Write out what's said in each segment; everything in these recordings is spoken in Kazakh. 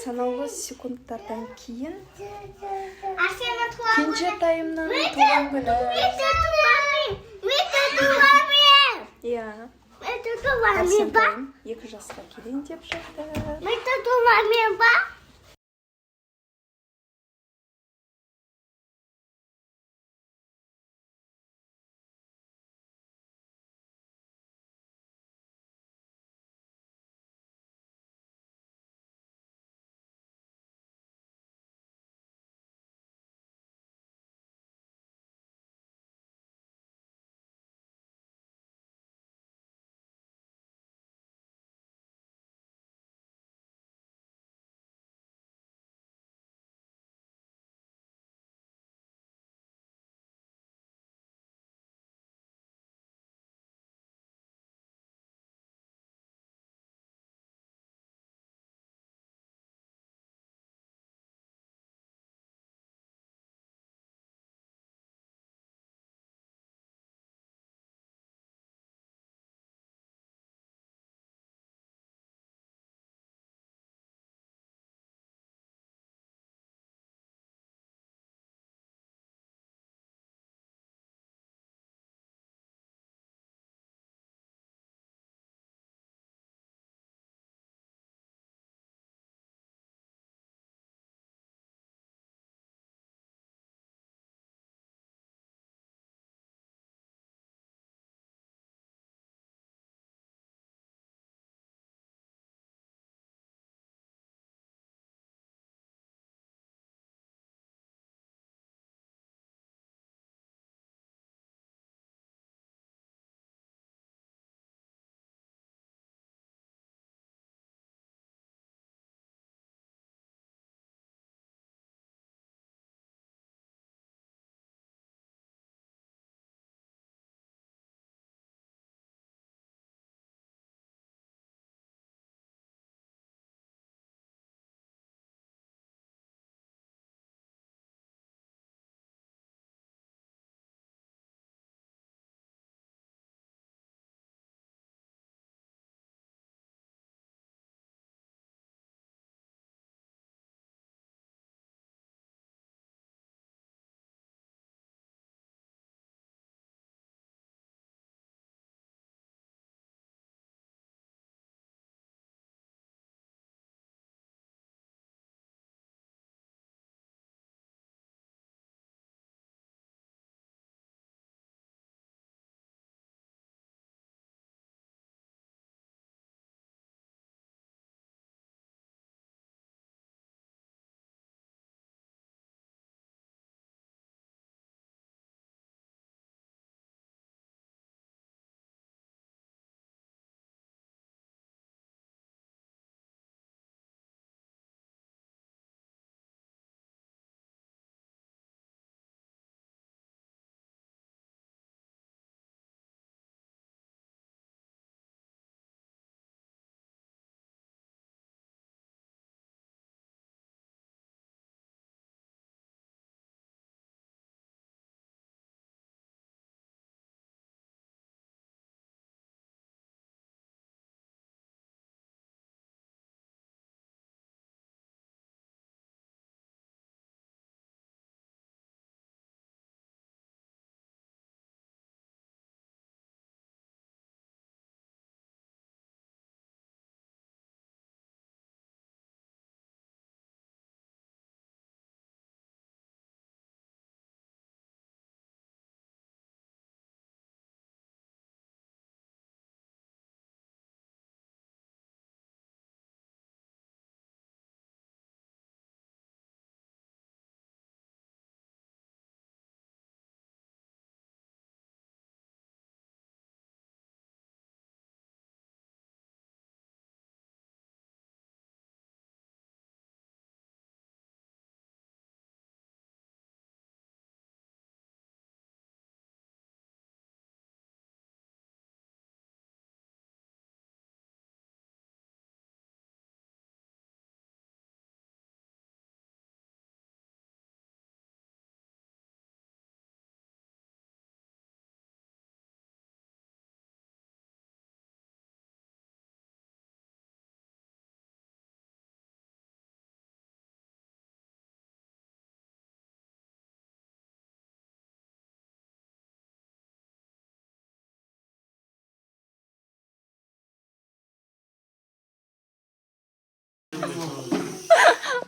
санаулы секундтардан кейін Кенже кенжетайымның туған күні. Иә. Арсентайым 2 жасқа келейін деп жатыр.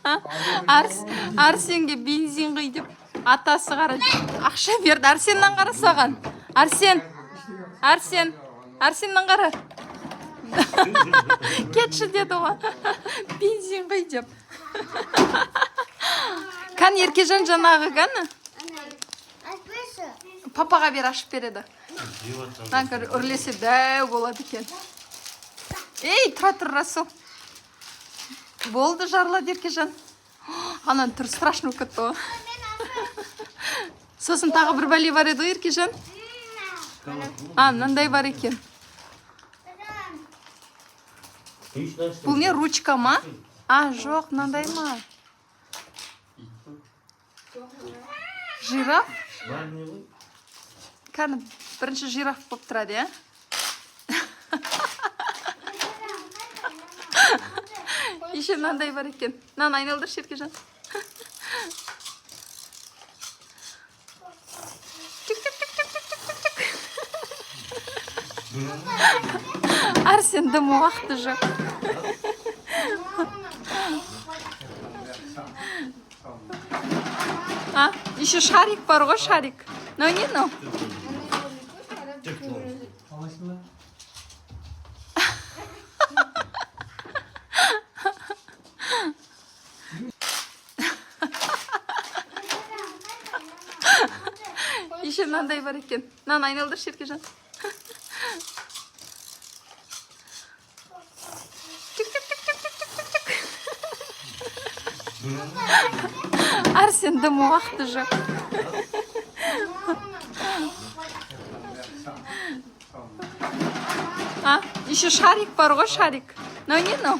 Арсенге бензин құй деп атасы қарады. Ақша берді. Арсеннен қара саған. Арсеннен қара. Кетші деді оған. Бензин құй деп. Қан Еркежан жаңағы қаны? Папаға бер ашып береді. Нанкар үрлесе дәу болады екен. Ей, тұра Расыл. Болды жарылады Еркежан. Анан түр страшно кетті. Сосын тағы бір бәле бар еді Еркежан? Мынандай бар екен. Бұл не, ручка ма? Жоқ, мынандай ма? Жираф? Кәні бірінші жираф болып тұрады, е? Еще мынандай бар екен. Мынаны айналдыршы Еркежан. Арсен дымы уақыты жоқ. Еще шарик бар ғой, шарик. Но не, но. Еще мынандай бар екен. Мынаны айналдыршы Еркежан. Арсен дымы уақыты жоқ. Еще шарик бар ғой, шарик. Но не, но.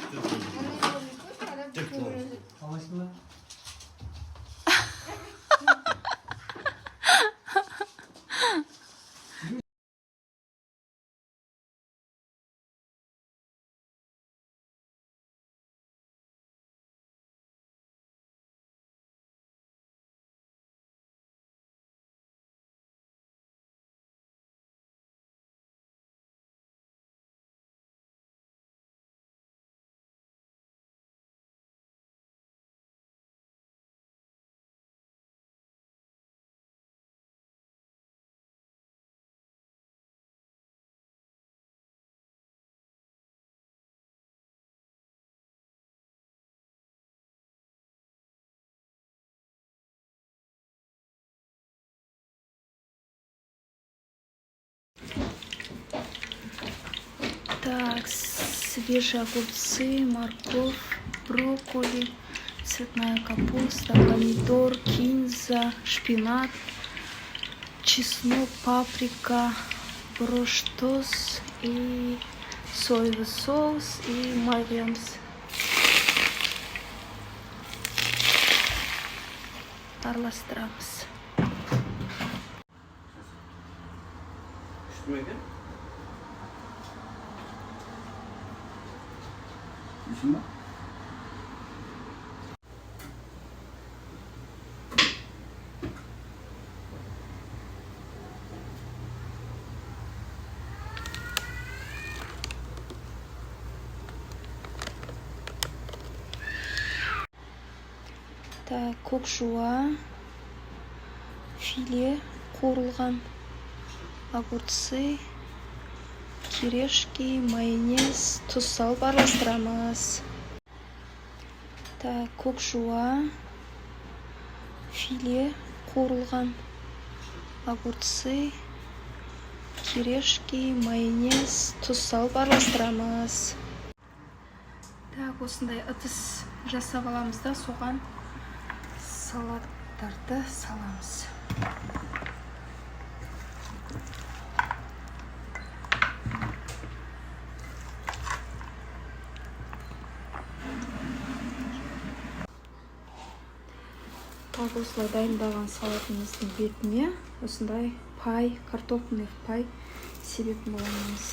Так, свежие огурцы, морковь, брокколи, цветная капуста, помидор, кинза, шпинат, чеснок, паприка, броштос и соевый соус и майонез. Араластырамыз. Так, көк жуа, филе, қуырылған огурцы, кирешки, майонез, тұз салып араластырамыз. Так, көк жуа, филе, қуырылған огурцы, кирешки, майонез, тұз салып араластырамыз. Так, осындай ыдыс жасап аламыз да, соған салаттарды саламыз. Так, осылай дайындаған салатымыздың бетіне осындай пай, картофельный пай себетін боламыз.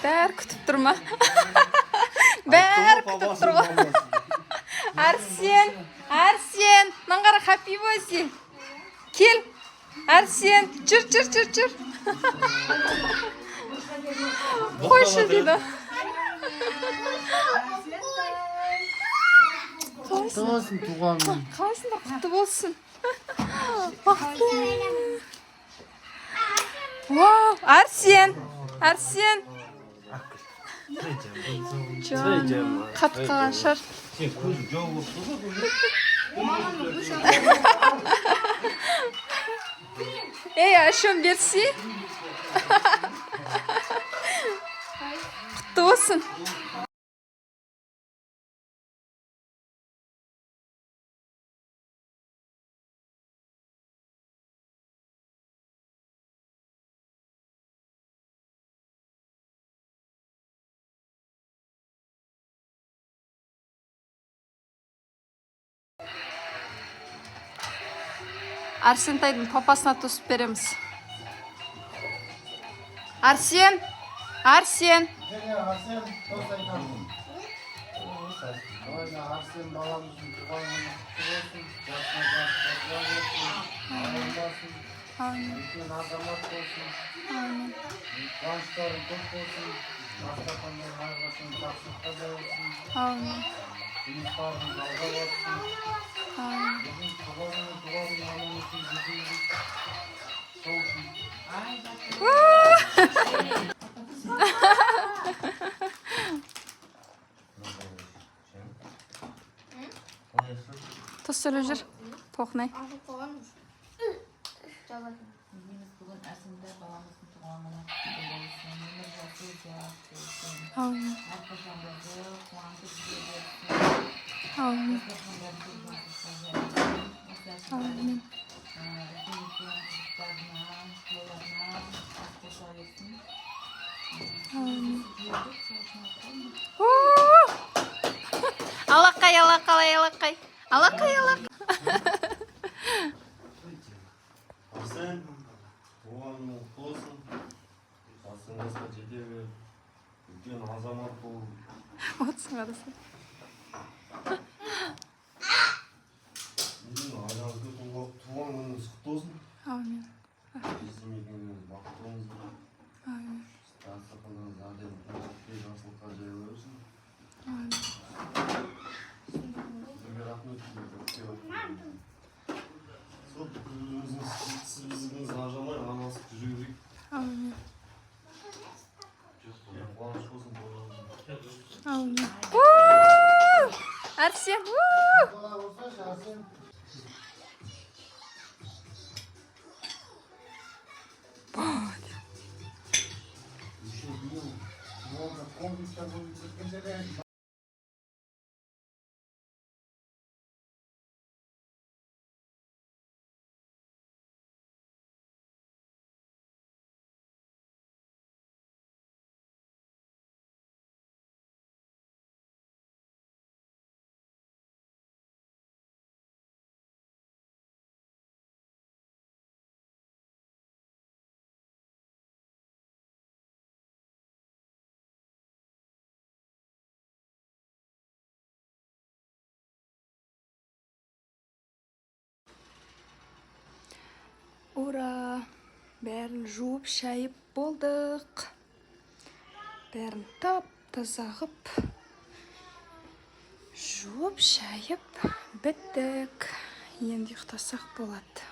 Бәрі күтіп тұр ма? Бәрі күтіп тұр ғой. Арсен, маңғара хапи бози. Кел, Арсен, жүр. Қойшы дейді. Құттығасын туғаным. Қаласында құтты болсын. Вау, Арсен. Жан, қатып қалған шығар. Сен көзің жау болып Ей, ашым берси. Құтты болсын. Арсентайдың папасына тосып береміз. Арсен! Арсен, тост айтамын. Арсен баламыздың туған күні құтты болсын. Жасына болсын. Үлкен азамат болсын. Қуаныштарың көп болсын. Басқатандар әрқашан жақсылықта болсын. Жұмыстарың алға болсын. Біздің туған аман үшін біздің сол үшін. Тост сөйлеп жүр. Тоқнай. Бүгін Арсентай баламыздың туғанына құтты болсын. Өмір жасы ұзақ болсын. Аумин. Әрқашан бізді қуантып жүре берсін. Аумин. Аумин. Алақай. Арсен, туғаның құтты болсын. Басыңызға жете бер. Үлкен азамат бол. Отсың арасы. Біздің ағаңызға туған күніңіз құтты болсын. Аумин. Біздің екеніңіз бақытты болыңыздар. Аумин. Дастарханыңыз әдемі қонақпен жақсылыққа жайыла берсін. Сіздерге рахмет. Сол біздің ажалмай амалсыз жүре берейік. Аумин. Қуаныш болсын, болыңыз. Аумин. Арсен. Ура! Бәрін жуып шайып болдық. Бәрін таза ғып жуып шайып біттік. Енді ұйықтасақ болады.